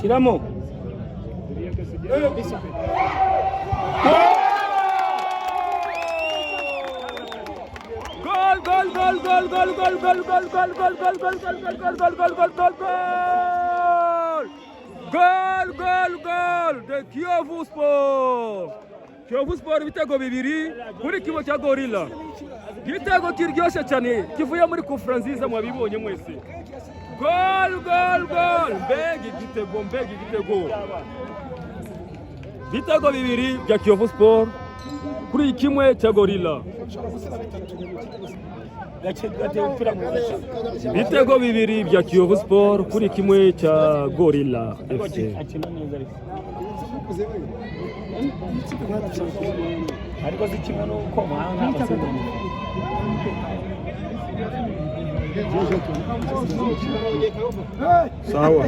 Shiramo. Goal de Kiyovu Sport. Kiyovu Sport ibitego bibiri kuri kibo cya Gorilla. Igitego kiryoshye cyane kivuye muri conference nziza mwabibonye mwese. Goal. Mbega igitego. Ibitego bibiri bya Kiyovu Sport kuri kimwe cya Gorilla. Ibitego bibiri bya Kiyovu Sport kuri kimwe cya Gorilla FC. ariko zikimwe nuko muhanga abasedoni Sawa.